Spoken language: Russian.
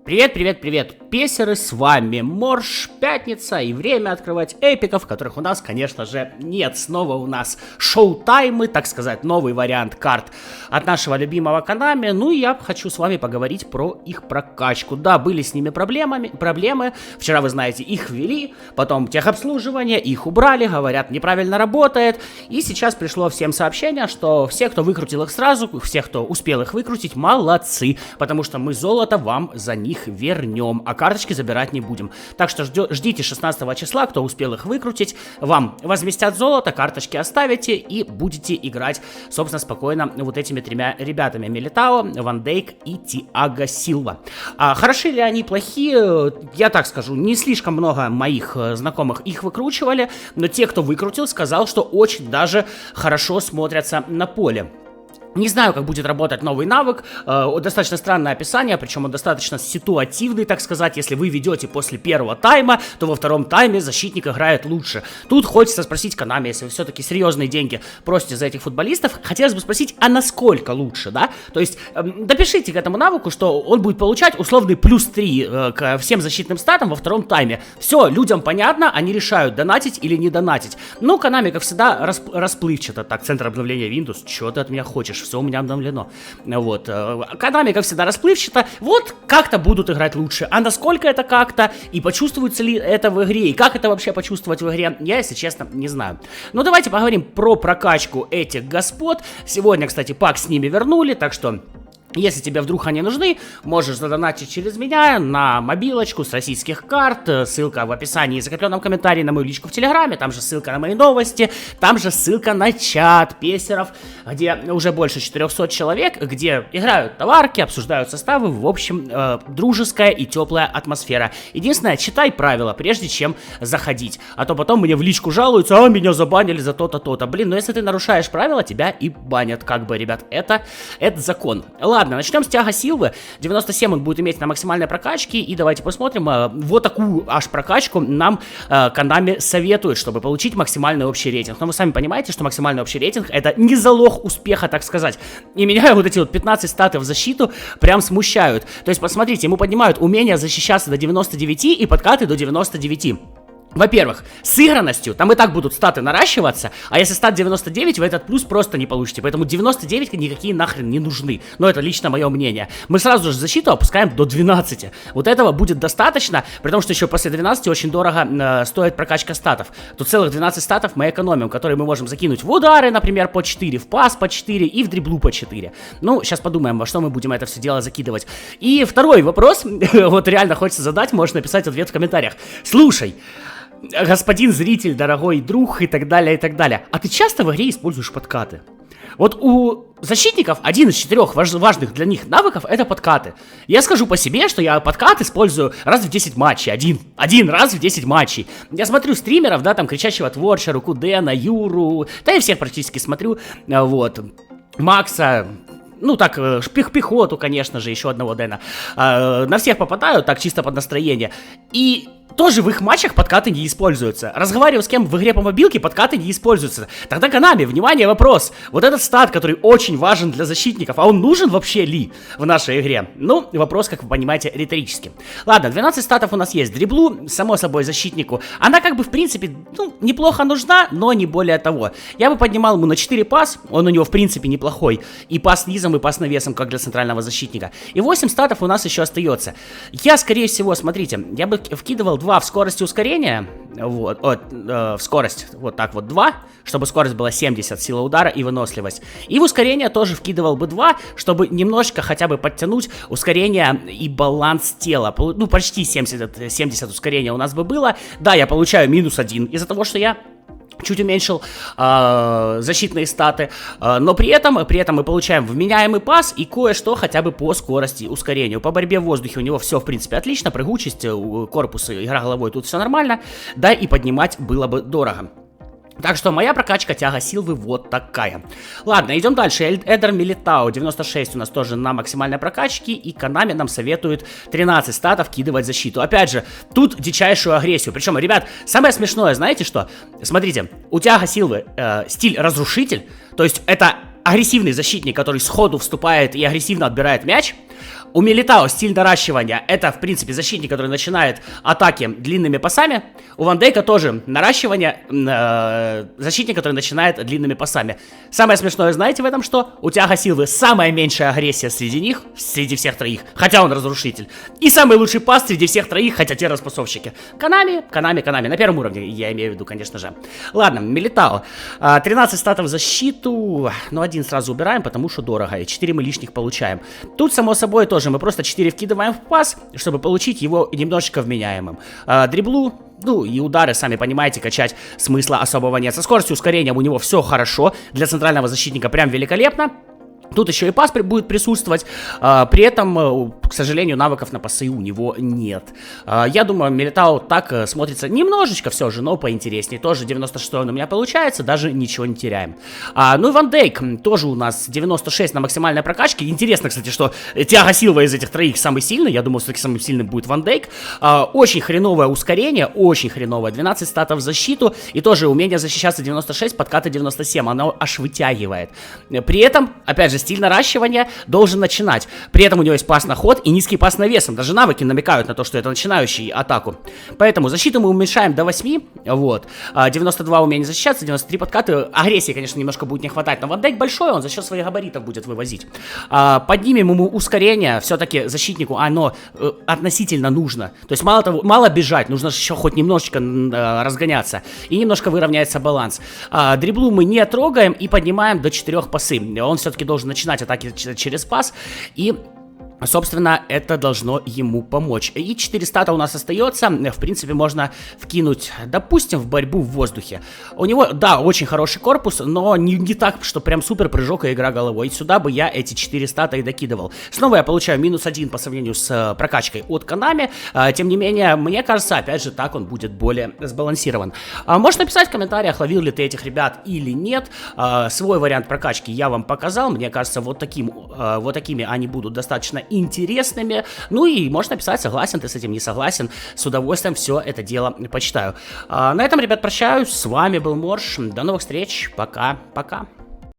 Привет, привет, привет, песеры, с вами Морж, пятница и время открывать эпиков, которых у нас, конечно же, нет. Снова у нас шоу-таймы, так сказать, новый вариант карт от нашего любимого Konami. Ну и я хочу с вами поговорить про их прокачку. Да, были с ними проблемы. Вчера, вы знаете, их ввели, потом техобслуживание, их убрали, говорят, неправильно работает. И сейчас пришло всем сообщение, что все, кто выкрутил их сразу, все, кто успел их выкрутить, молодцы, потому что мы золото вам за них вернем, а карточки забирать не будем. Так что ждите 16 числа, кто успел их выкрутить, вам возместят золото, карточки оставите и будете играть, собственно, спокойно вот этими тремя ребятами: Милитао, Ван Дейк и Тиаго Силва. Хороши ли они, плохие? Я так скажу, не слишком много моих знакомых их выкручивали, но те, кто выкрутил, сказал, что очень даже хорошо смотрятся на поле. Не знаю, как будет работать новый навык, достаточно странное описание, причем он достаточно ситуативный, так сказать. Если вы ведете после первого тайма, то во втором тайме защитник играет лучше. Тут хочется спросить Konami, если вы все-таки серьезные деньги просите за этих футболистов, хотелось бы спросить, а насколько лучше, да? То есть допишите к этому навыку, что он будет получать условный +3 к всем защитным статам во втором тайме. Все, людям понятно, они решают, донатить или не донатить. Ну, Konami, как всегда, расплывчато. Так, центр обновления Windows, что ты от меня хочешь? Все у меня обновлено. Вот. Konami, как всегда, расплывчато. Вот как-то будут играть лучше. А насколько это как-то? И почувствуется ли это в игре? И как это вообще почувствовать в игре? Я, если честно, не знаю. Но давайте поговорим про прокачку этих господ. Сегодня, кстати, пак с ними вернули, так что... Если тебе вдруг они нужны, можешь задонатить через меня на мобилочку с российских карт. Ссылка в описании и закрепленном комментарии на мою личку в Телеграме. Там же ссылка на мои новости. Там же ссылка на чат песеров, где уже больше 400 человек, где играют товарки, обсуждают составы. В общем, дружеская и теплая атмосфера. Единственное, читай правила, прежде чем заходить. А то потом мне в личку жалуются: а меня забанили за то-то, то-то. Блин, но если ты нарушаешь правила, тебя и банят. Как бы, ребят, это закон. Ладно, начнем с Тиаго Силвы. 97 он будет иметь на максимальной прокачке. И давайте посмотрим. Вот такую аж прокачку нам Konami советует, чтобы получить максимальный общий рейтинг. Но вы сами понимаете, что максимальный общий рейтинг — это не залог успеха, так сказать. И меня вот эти вот 15 статов в защиту прям смущают. То есть, посмотрите, ему поднимают умение защищаться до 99 и подкаты до 99. Во-первых, сыгранностью там и так будут статы наращиваться, а если стат 99, вы этот плюс просто не получите, поэтому 99 никакие нахрен не нужны, но это лично мое мнение. Мы сразу же защиту опускаем до 12, вот этого будет достаточно, при том, что еще после 12 очень дорого стоит прокачка статов. Тут целых 12 статов мы экономим, которые мы можем закинуть в удары, например, по 4, в пас по 4 и в дриблу по 4. Ну, сейчас подумаем, во что мы будем это все дело закидывать. И второй вопрос, вот реально хочется задать, можешь написать ответ в комментариях. Слушай, господин зритель, дорогой друг и так далее, а ты часто в игре используешь подкаты? Вот у защитников один из 4 важных для них навыков — это подкаты. Я скажу по себе, что я подкат использую раз в 10 матчей. Один раз в 10 матчей. Я смотрю стримеров, да, там, Кричащего Творча, Руку Дэна, Юру, да и всех практически смотрю, вот, Макса... Ну так, пехоту, конечно же, еще одного Дэна. На всех попадаю, так чисто под настроение. И тоже в их матчах подкаты не используются. Разговариваю с кем в игре по мобилке, подкаты не используются. Тогда Konami, внимание, вопрос. Вот этот стат, который очень важен для защитников, а он нужен вообще ли в нашей игре? Ну, вопрос, как вы понимаете, риторический. Ладно, 12 статов у нас есть. Дриблу, само собой, защитнику. Она как бы, в принципе, ну, неплохо нужна, но не более того. Я бы поднимал ему на 4 пас, он у него, в принципе, неплохой. И пас низом, и пас навесом, как для центрального защитника. И 8 статов у нас еще остается. Я, скорее всего, смотрите, я бы вкидывал 2 в скорости ускорения, вот, в скорость, вот так вот 2, чтобы скорость была 70, сила удара и выносливость. И в ускорение тоже вкидывал бы 2, чтобы немножечко хотя бы подтянуть ускорение и баланс тела. Ну, почти 70 ускорения у нас бы было. Да, я получаю -1 из-за того, что я чуть уменьшил защитные статы, но при этом мы получаем вменяемый пас и кое-что хотя бы по скорости ускорению. По борьбе в воздухе у него все, в принципе, отлично, прыгучесть, корпус, игра головой, тут все нормально, да, и поднимать было бы дорого. Так что моя прокачка Тиаго Силвы вот такая. Ладно, идем дальше. Эдер Милитао 96 у нас тоже на максимальной прокачке. И Konami нам советует 13 статов кидывать защиту. Опять же, тут дичайшую агрессию. Причем, ребят, самое смешное, знаете что? Смотрите, у Тиаго Силвы стиль разрушитель. То есть это агрессивный защитник, который сходу вступает и агрессивно отбирает мяч. У Милитао стиль наращивания — это, в принципе, защитник, который начинает атаки длинными пасами. У Ван Дейка тоже наращивание, защитник, который начинает длинными пасами. Самое смешное, знаете в этом что? У Тиаго Силвы самая меньшая агрессия среди них, среди всех троих, хотя он разрушитель. И самый лучший пас среди всех троих, хотя те распасовщики. Канами, на первом уровне, я имею в виду, конечно же. Ладно, Милитао. 13 статов в защиту, но один сразу убираем, потому что дорого, и 4 мы лишних получаем. Тут, само собой, тоже мы просто 4 вкидываем в пас, чтобы получить его немножечко вменяемым. Дриблу, ну и удары, сами понимаете, качать смысла особого нет. Со скоростью ускорения у него все хорошо, для центрального защитника прям великолепно. Тут еще и пас будет присутствовать, при этом, к сожалению, навыков на пасы у него нет. Я думаю, Милитао так смотрится немножечко все же, но поинтереснее. Тоже 96 он у меня получается, даже ничего не теряем. Ну и Ван Дейк тоже у нас 96 на максимальной прокачке. Интересно, кстати, что Тиаго Силва из этих троих самый сильный. Я думаю, все-таки самым сильным будет Ван Дейк. Очень хреновое ускорение, очень хреновое. 12 статов в защиту и тоже умение защищаться 96, подкаты 97. Оно аж вытягивает. При этом, опять же, стиль наращивания должен начинать. При этом у него есть пас на ход и низкий пас навесом. Даже навыки намекают на то, что это начинающий атаку. Поэтому защиту мы уменьшаем до 8. Вот. 92 умение защищаться, 93 подкаты. Агрессии, конечно, немножко будет не хватать. Но Ван Дейк большой, он за счет своих габаритов будет вывозить. Поднимем ему ускорение. Все-таки защитнику оно относительно нужно. То есть мало бежать, нужно еще хоть немножечко разгоняться. И немножко выровняется баланс. Дриблу мы не трогаем и поднимаем до 4 пасы. Он все-таки должен начинать атаки через пас, и собственно, это должно ему помочь. И 4 стата у нас остается. В принципе, можно вкинуть, допустим, в борьбу в воздухе. У него, да, очень хороший корпус, но не так, что прям супер прыжок и игра головой. И сюда бы я эти 4 стата и докидывал. Снова я получаю -1 по сравнению с прокачкой от Канами. Тем не менее, мне кажется, опять же, так он будет более сбалансирован. Можешь написать в комментариях, ловил ли ты этих ребят или нет. Свой вариант прокачки я вам показал. Мне кажется, вот такими они будут достаточно интересными. Ну и можно написать, согласен ты с этим, не согласен. С удовольствием все это дело почитаю. На этом, ребят, прощаюсь. С вами был Морж. До новых встреч. Пока-пока.